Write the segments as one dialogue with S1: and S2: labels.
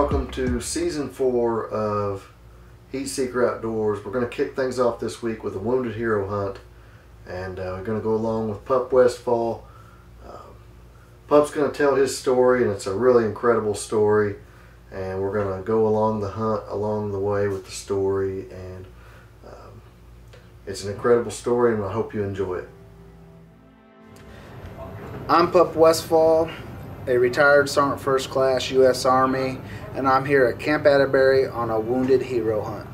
S1: welcome to Season 4 of Heat Seeker Outdoors. We're going to kick things off this week with a Wounded Hero hunt, and we're going to go along with Pupp Westfall. Pupp's going to tell his story, and it's a really incredible story, and we're going to go along the hunt along the way with the story, and it's an incredible story, and I hope you enjoy it.
S2: I'm Pupp Westfall, a retired Sergeant First Class U.S. Army, and I'm here at Camp Atterbury on a Wounded Hero hunt.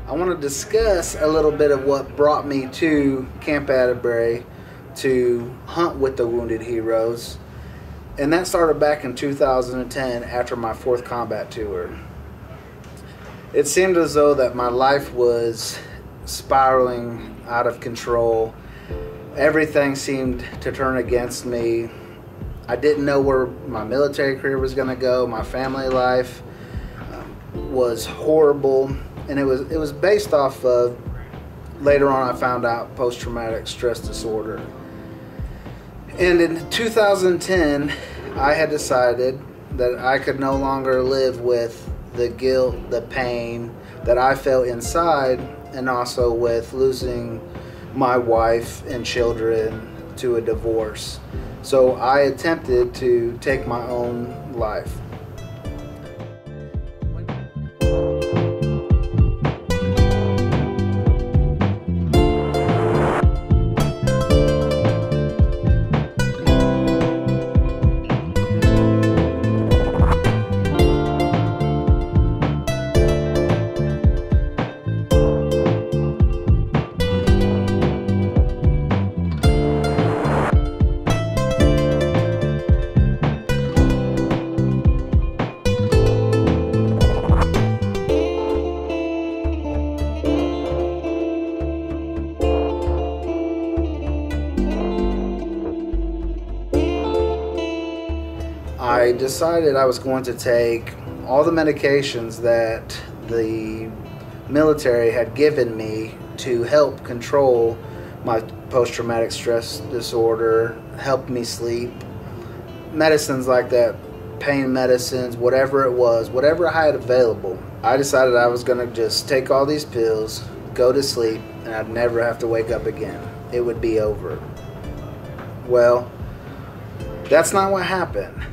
S2: I want to discuss a little bit of what brought me to Camp Atterbury to hunt with the Wounded Heroes, and that started back in 2010 after my 4th combat tour. It seemed as though that my life was spiraling out of control. Everything seemed to turn against me. I didn't know where my military career was going to go. My family life was horrible. And it was based off of, later on I found out, post-traumatic stress disorder. And in 2010, I had decided that I could no longer live with the guilt, the pain that I felt inside, and also with losing my wife and children to a divorce. So I attempted to take my own life. I decided I was going to take all the medications that the military had given me to help control my post-traumatic stress disorder, help me sleep, medicines like that, pain medicines, whatever it was, whatever I had available. I decided I was going to just take all these pills, go to sleep, and I'd never have to wake up again. It would be over. Well, that's not what happened.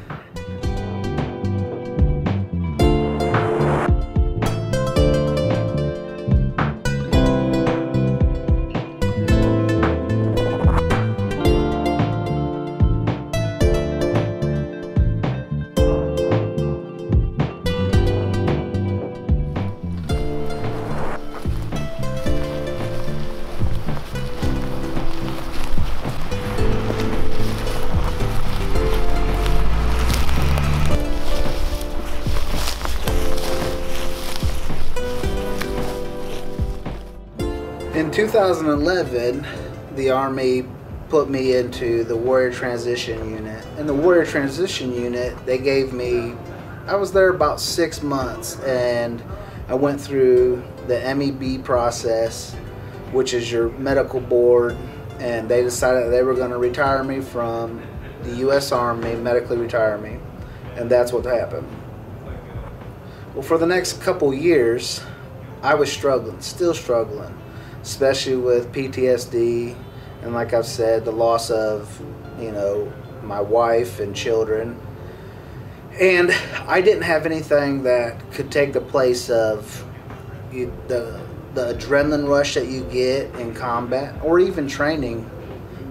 S2: In 2011, the Army put me into the Warrior Transition Unit. In the Warrior Transition Unit, they gave me, I was there about 6 months, and I went through the MEB process, which is your medical board, and they decided they were going to retire me from the U.S. Army, medically retire me, and that's what happened. Well, for the next couple years, I was struggling, still struggling, especially with PTSD, and like I've said, the loss of, my wife and children. And I didn't have anything that could take the place of the adrenaline rush that you get in combat, or even training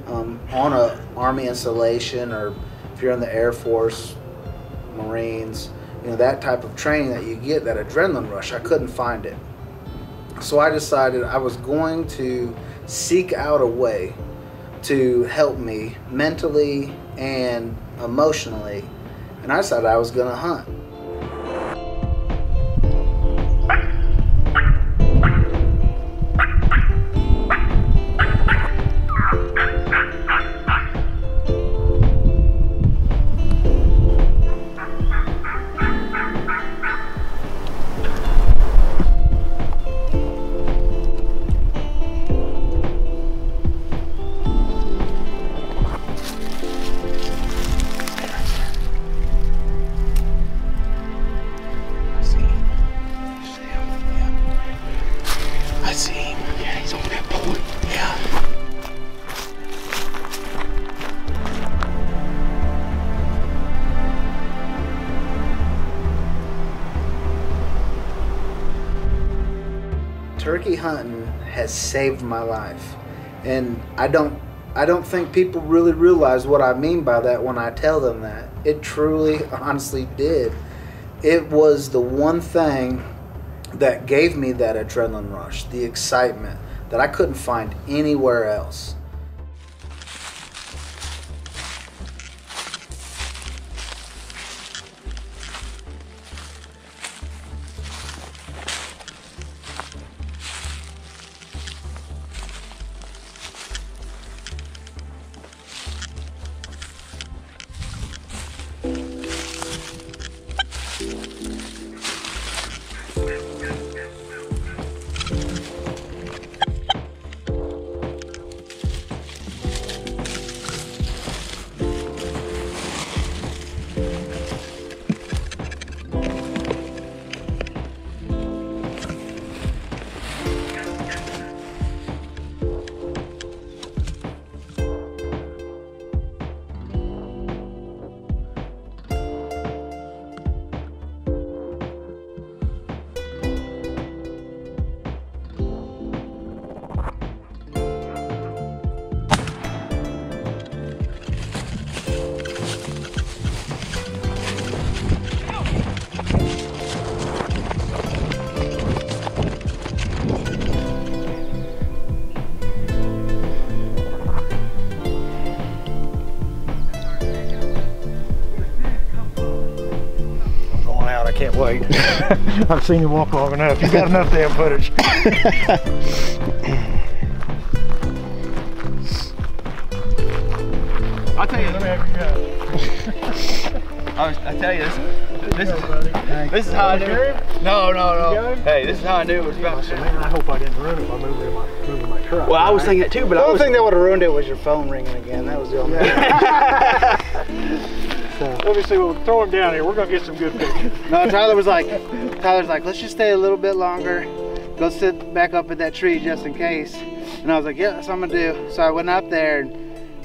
S2: on a Army installation, or if you're in the Air Force, Marines, that type of training that you get, that adrenaline rush. I couldn't find it. So I decided I was going to seek out a way to help me mentally and emotionally, and I decided I was gonna hunt.
S3: I see him. Yeah, he's on that point. Yeah.
S2: Turkey hunting has saved my life, and I don't think people really realize what I mean by that when I tell them that. It truly, honestly did. It was the one thing that gave me that adrenaline rush, the excitement that I couldn't find anywhere else.
S4: Can't wait. I've seen you walk long enough. You got enough damn footage.
S3: I'll tell you.
S4: Let me have your gun.
S3: I tell you, this is how I knew. No. Hey, this is how I knew it was about to.
S4: Man, I hope I didn't ruin it by moving my truck.
S3: Well, I was thinking that too, but
S2: The only thing that would have ruined it was your phone ringing again. That was the only thing.
S4: Let me see. We'll throw him down here. We're gonna get some good pictures.
S2: No, Tyler's like, let's just stay a little bit longer. Go sit back up in that tree just in case. And I was like, yeah, that's what I'm gonna do. So I went up there, and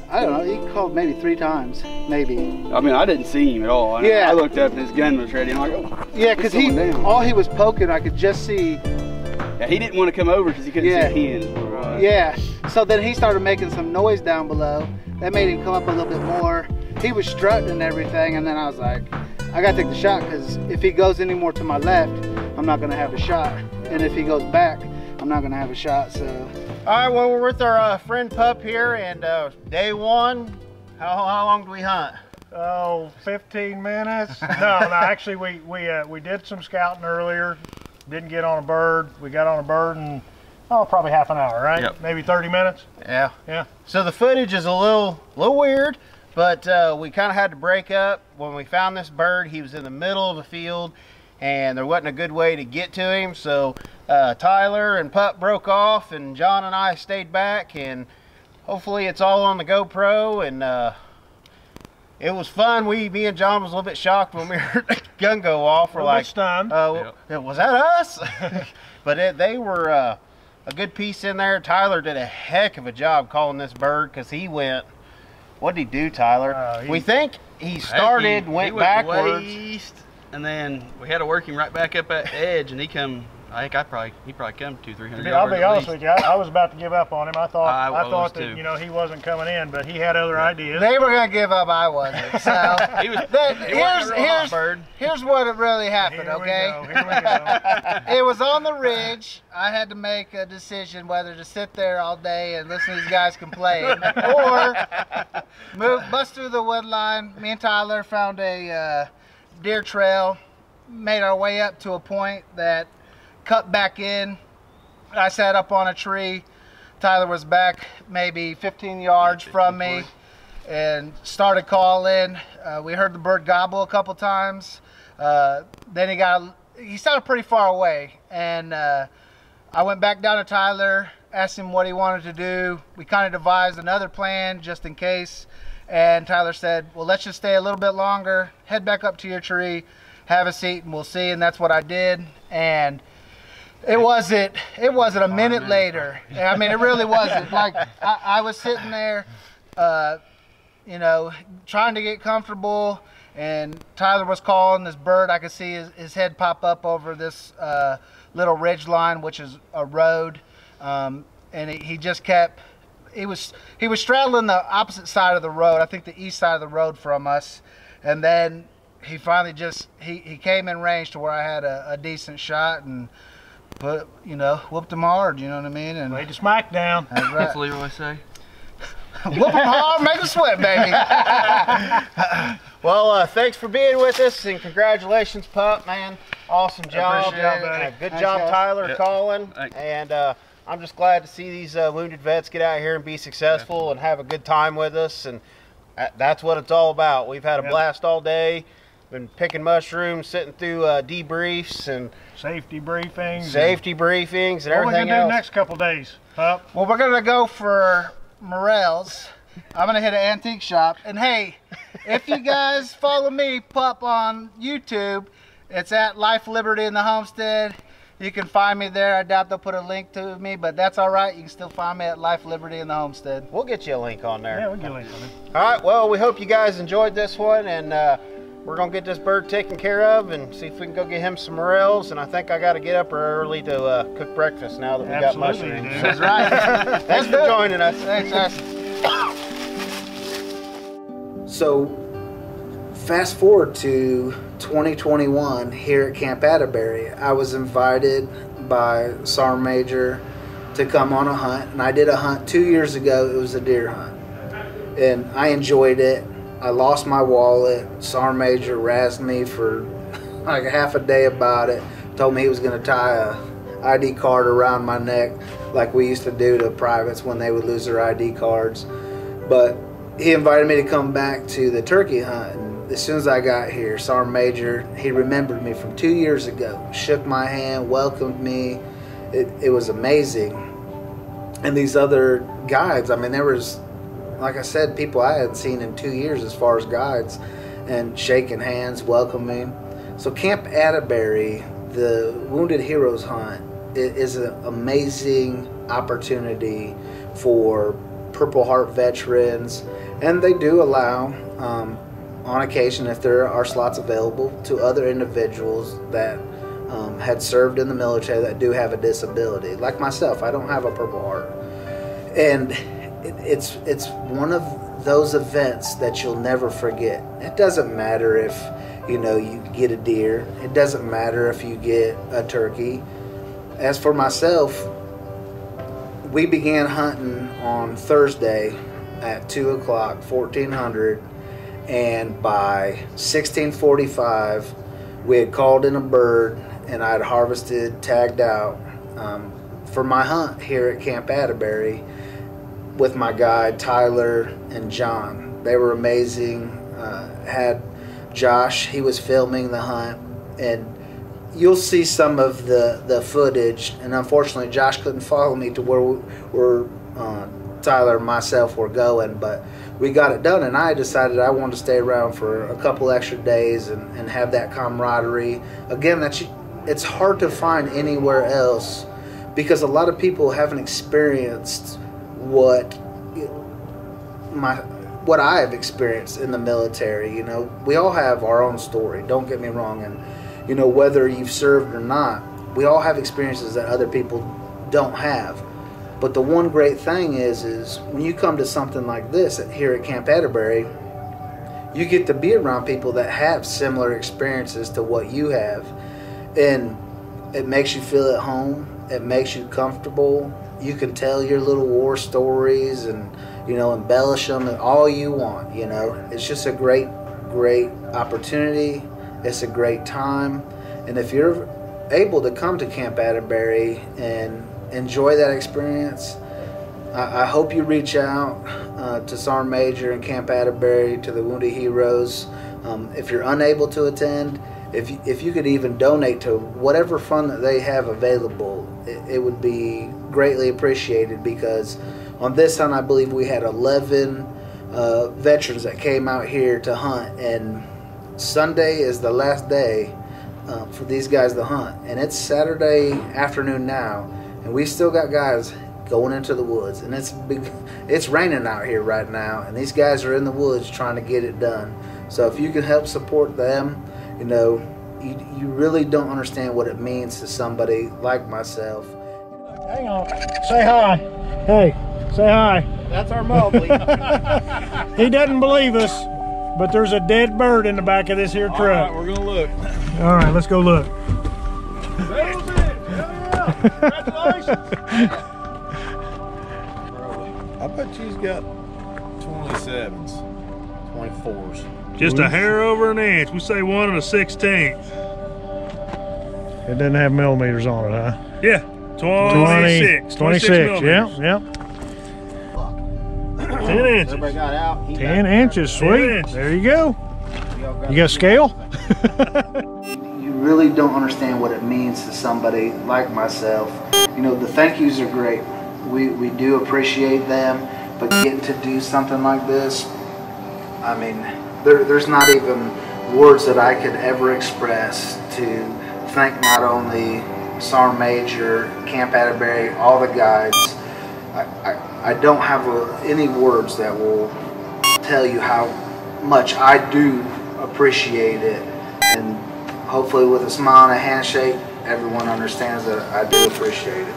S2: I don't know, he called maybe 3 times, maybe.
S3: I mean, I didn't see him at all.
S2: Yeah.
S3: I looked up and his gun was ready. I'm like, oh.
S2: Yeah, because all he was poking, I could just see.
S3: Yeah, he didn't want to come over because he couldn't see hens.
S2: Yeah. So then he started making some noise down below. That made him come up a little bit more. He was strutting and everything, and then I was like, I gotta take the shot, because if he goes any more to my left, I'm not gonna have a shot. And if he goes back, I'm not gonna have a shot, so.
S5: All right, well, we're with our friend Pupp here, and day one, how long do we hunt?
S4: Oh, 15 minutes. No, actually we did some scouting earlier. Didn't get on a bird. We got on a bird in probably half an hour, right?
S3: Yep.
S4: Maybe 30 minutes.
S5: Yeah. So the footage is a little weird, but we kind of had to break up. When we found this bird, he was in the middle of a field, and there wasn't a good way to get to him. So Tyler and Pupp broke off, and John and I stayed back, and hopefully it's all on the GoPro. And it was fun. Me and John was a little bit shocked when we heard the gun go off. We're like,
S4: stunned.
S5: Was that us? But they were a good piece in there. Tyler did a heck of a job calling this bird, because he went, what did he do, Tyler? We think he started, went backwards.
S3: Way east, and then we had to work him right back up at the edge, and he come, I think he probably come 200-300 yards.
S4: I'll be honest with you. I was about to give up on him. I thought that
S3: too.
S4: you know he wasn't coming in, but he had other ideas.
S2: They were gonna give up. I wasn't. So here's what really happened.
S4: Here
S2: Okay.
S4: we go.
S2: It was on the ridge. I had to make a decision whether to sit there all day and listen to these guys complain, or bust through the wood line. Me and Tyler found a deer trail, made our way up to a point that cut back in. I sat up on a tree. Tyler was back maybe 15 yards from me and started calling. We heard the bird gobble a couple times. Then he sounded pretty far away, and I went back down to Tyler, asked him what he wanted to do. We kind of devised another plan just in case, and Tyler said, well, let's just stay a little bit longer, head back up to your tree, have a seat, and we'll see. And that's what I did. And it wasn't a minute later. I mean, it really wasn't. Like, I was sitting there, you know, trying to get comfortable, and Tyler was calling this bird. I could see his head pop up over this little ridge line, which is a road, and he just kept. He was straddling the opposite side of the road. I think the east side of the road from us, and then he finally he came in range to where I had a decent shot and whooped him hard. You know what I mean? And
S4: laid the smack down.
S2: That's right.
S3: That's what Leroy say.
S2: Whoop him hard, make him sweat, baby.
S5: Well, thanks for being with us, and congratulations, Pup, man. Awesome job.
S4: Appreciate it, buddy.
S5: Good
S2: Thanks,
S5: job,
S2: guys.
S5: Tyler,
S3: Yep.
S5: calling.
S3: Thanks.
S5: And I'm just glad to see these wounded vets get out here and be successful and have a good time with us. And that's what it's all about. We've had a blast all day. Been picking mushrooms, sitting through debriefs and
S4: Safety briefings.
S5: and everything
S4: What are we
S5: else.
S4: gonna do next couple days, Pup?
S2: Well, we're gonna go for morels. I'm gonna hit an antique shop. And hey, if you guys follow me, Pupp, on YouTube, it's at Life, Liberty, and the Homestead. You can find me there. I doubt they'll put a link to me, but that's all right. You can still find me at Life, Liberty, and the Homestead.
S5: We'll get you a link on there.
S4: Yeah, we'll get a link on it.
S5: All right, well, we hope you guys enjoyed this one, and we're going to get this bird taken care of and see if we can go get him some morels. And I think I got to get up early to cook breakfast now that we got
S4: Absolutely,
S5: mushrooms.
S4: dude.
S2: That's right.
S5: Thanks for joining us.
S2: Thanks, guys. So, fast forward to 2021 here at Camp Atterbury. I was invited by Sergeant Major to come on a hunt, and I did a hunt 2 years ago. It was a deer hunt, and I enjoyed it. I lost my wallet. Sergeant Major razzed me for like half a day about it. Told me he was going to tie a ID card around my neck like we used to do to privates when they would lose their ID cards. But he invited me to come back to the turkey hunt. And as soon as I got here, Sergeant Major, he remembered me from 2 years ago, shook my hand, welcomed me. It was amazing. And these other guides, I mean, there was, like I said, people I hadn't seen in 2 years as far as guides, and shaking hands, welcoming. So Camp Atterbury, the Wounded Heroes Hunt, is an amazing opportunity for Purple Heart veterans, and they do allow, on occasion, if there are slots available, to other individuals that had served in the military that do have a disability. Like myself, I don't have a Purple Heart. And it's one of those events that you'll never forget. It doesn't matter if you get a deer. It doesn't matter if you get a turkey. As for myself, we began hunting on Thursday at 2 o'clock, 1400, and by 1645 we had called in a bird, and I had harvested, tagged out for my hunt here at Camp Atterbury with my guide Tyler and John. They were amazing. Had Josh, he was filming the hunt, and you'll see some of the footage, and unfortunately Josh couldn't follow me to where Tyler and myself were going, but we got it done, and I decided I wanted to stay around for a couple extra days and have that camaraderie. Again, it's hard to find anywhere else, because a lot of people haven't experienced what I have experienced in the military. We all have our own story, don't get me wrong, and whether you've served or not, we all have experiences that other people don't have. But the one great thing is when you come to something like this here at Camp Atterbury, you get to be around people that have similar experiences to what you have. And it makes you feel at home. It makes you comfortable. You can tell your little war stories and, you know, embellish them and all you want, you know. It's just a great opportunity. It's a great time. And if you're able to come to Camp Atterbury and enjoy that experience, I hope you reach out to Sergeant Major and Camp Atterbury, to the Wounded Heroes. If you're unable to attend, if you could even donate to whatever fund that they have available, it would be greatly appreciated, because on this hunt I believe we had 11 veterans that came out here to hunt, and Sunday is the last day for these guys to hunt, and it's Saturday afternoon now, and we still got guys going into the woods, and it's raining out here right now, and these guys are in the woods trying to get it done. So if you can help support them, you know, you really don't understand what it means to somebody like myself.
S4: Hang on, say hi. Hey, say hi.
S5: That's our Mobley.
S4: He doesn't believe us, but there's a dead bird in the back of this here truck.
S3: All right, we're gonna look.
S4: All right, let's go look.
S3: That was it. Hell yeah. Congratulations. I bet she's got 27s, 24s.
S4: Just a hair over an inch. We say 1 1/16. It doesn't have millimeters on it, huh?
S6: Yeah, 26.
S4: 26, yeah, yeah.
S6: 10 inches.
S5: Everybody got out.
S4: 10 inches, sweet.
S6: inches.
S4: There you go. You got a scale?
S2: You really don't understand what it means to somebody like myself. You know, the thank yous are great. We do appreciate them, but getting to do something like this, I mean, there's not even words that I could ever express to thank not only Sergeant Major, Camp Atterbury, all the guides. I don't have any words that will tell you how much I do appreciate it, and hopefully with a smile and a handshake, everyone understands that I do appreciate it.